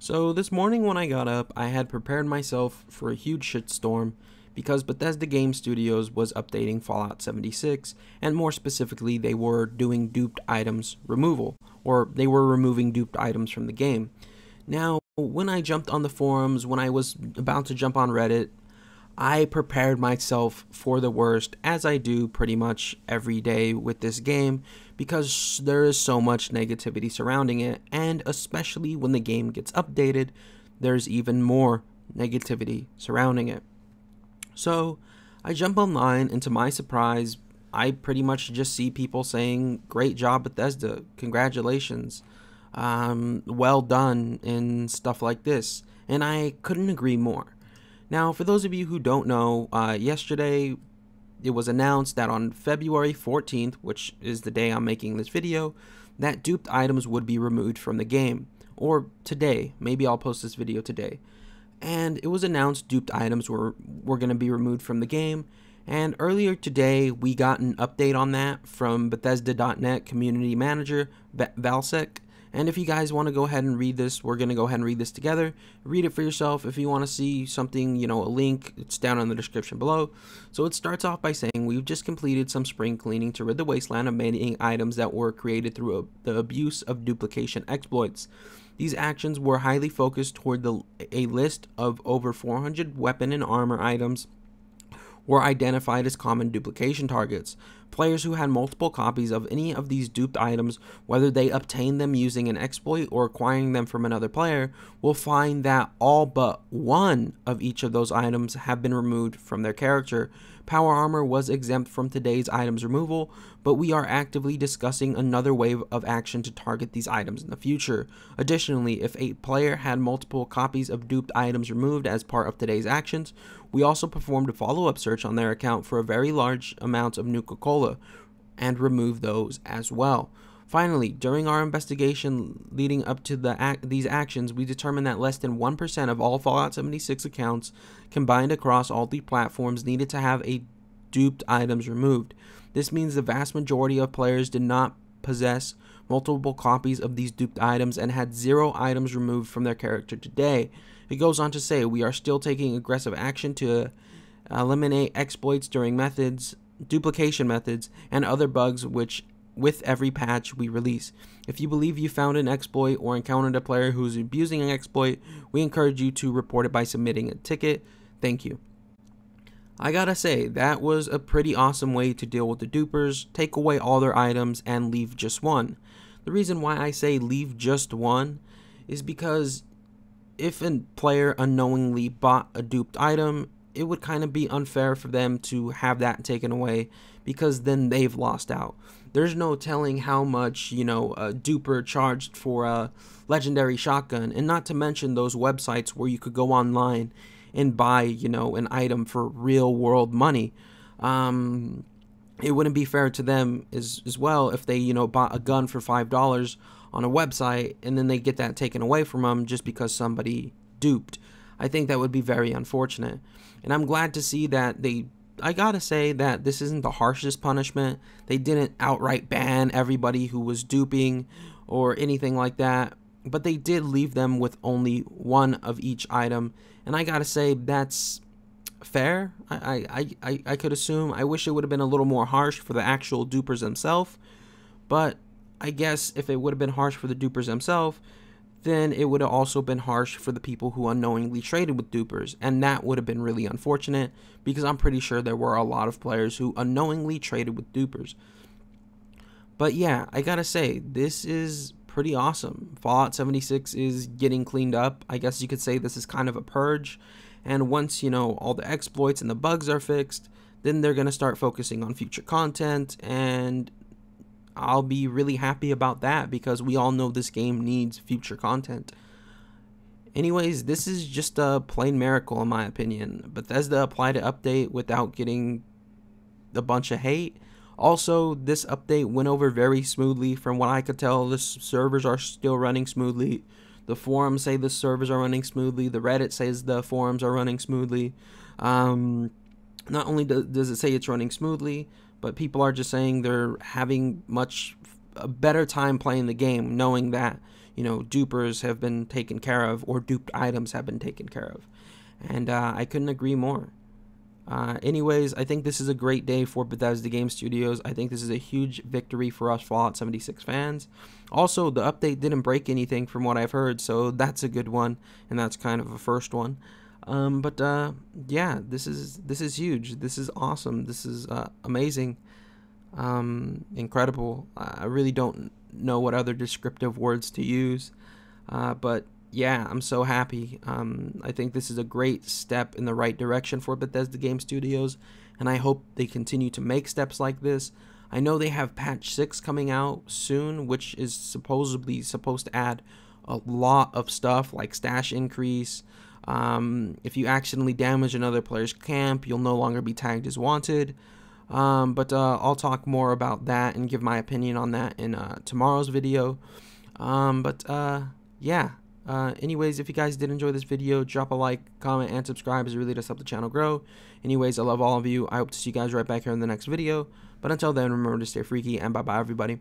So this morning when I got up, I had prepared myself for a huge shitstorm because Bethesda Game Studios was updating Fallout 76, and more specifically, they were doing duped items removal, or they were removing duped items from the game. Now, when I jumped on the forums, when I was about to jump on Reddit, I prepared myself for the worst, as I do pretty much every day with this game, because there is so much negativity surrounding it, and especially when the game gets updated, there's even more negativity surrounding it. So, I jump online, and to my surprise, I pretty much just see people saying, "Great job, Bethesda, congratulations, well done," and stuff like this, and I couldn't agree more. Now, for those of you who don't know, yesterday it was announced that on February 14th, which is the day I'm making this video, that duped items would be removed from the game. Or today, maybe I'll post this video today. And it was announced duped items were going to be removed from the game. And earlier today, we got an update on that from Bethesda.net community manager, Valsec. And if you guys want to go ahead and read this, we're going to go ahead and read this together. Read it for yourself. If you want to see something, a link, it's down in the description below. So it starts off by saying, "We've just completed some spring cleaning to rid the wasteland of many items that were created through the abuse of duplication exploits. These actions were highly focused toward a list of over 400 weapon and armor items were identified as common duplication targets. Players who had multiple copies of any of these duped items, whether they obtained them using an exploit or acquiring them from another player, will find that all but one of each of those items have been removed from their character. Power armor was exempt from today's items removal, but we are actively discussing another wave of action to target these items in the future. Additionally, if a player had multiple copies of duped items removed as part of today's actions, we also performed a follow-up search on their account for a very large amount of Nuka-Cola and removed those as well. Finally, during our investigation leading up to these actions, we determined that less than 1% of all Fallout 76 accounts combined across all three platforms needed to have a duped items removed. This means the vast majority of players did not possess multiple copies of these duped items and had 0 items removed from their character today." It goes on to say, "We are still taking aggressive action to eliminate exploits during duplication methods, and other bugs with every patch we release. If you believe you found an exploit or encountered a player who's abusing an exploit, we encourage you to report it by submitting a ticket. Thank you." I gotta say, that was a pretty awesome way to deal with the dupers, take away all their items, and leave just one. The reason why I say leave just one is because if a player unknowingly bought a duped item, it would kind of be unfair for them to have that taken away, because then they've lost out. There's no telling how much, a duper charged for a legendary shotgun, and not to mention those websites where you could go online and buy, an item for real world money. It wouldn't be fair to them as well if they, bought a gun for $5 on a website and then they get that taken away from them just because somebody duped. I think that would be very unfortunate. And I'm glad to see that I gotta say that this isn't the harshest punishment. They didn't outright ban everybody who was duping or anything like that, but they did leave them with only one of each item. And I gotta say, that's fair. I could assume. I wish it would have been a little more harsh for the actual dupers themselves, but I guess if it would have been harsh for the dupers themselves, then it would have also been harsh for the people who unknowingly traded with dupers, and that would have been really unfortunate, because I'm pretty sure there were a lot of players who unknowingly traded with dupers. But yeah, I gotta say, this is pretty awesome. Fallout 76 is getting cleaned up. I guess you could say this is kind of a purge, and once, all the exploits and the bugs are fixed, then they're gonna start focusing on future content, and I'll be really happy about that, because we all know this game needs future content. Anyways, this is just a plain miracle in my opinion. Bethesda applied an update without getting a bunch of hate. Also, this update went over very smoothly. From what I could tell, the servers are still running smoothly. The forums say the servers are running smoothly. The Reddit says the forums are running smoothly. Not only does it say it's running smoothly, but people are just saying they're having a better time playing the game, knowing that, dupers have been taken care of, or duped items have been taken care of. And I couldn't agree more. Anyways, I think this is a great day for Bethesda Game Studios. I think this is a huge victory for us Fallout 76 fans. Also, the update didn't break anything from what I've heard, so that's a good one, and that's kind of a first one. Yeah, this is huge. This is awesome. This is amazing, incredible. I really don't know what other descriptive words to use, but yeah, I'm so happy. I think this is a great step in the right direction for Bethesda Game Studios, and I hope they continue to make steps like this. I know they have patch 6 coming out soon, which is supposedly supposed to add a lot of stuff like stash increase. If you accidentally damage another player's camp, you'll no longer be tagged as wanted. But I'll talk more about that and give my opinion on that in tomorrow's video. Yeah. Anyways, if you guys did enjoy this video, drop a like, comment, and subscribe, as it really does help the channel grow. Anyways, I love all of you. I hope to see you guys right back here in the next video. But until then, remember to stay freaky, and bye-bye, everybody.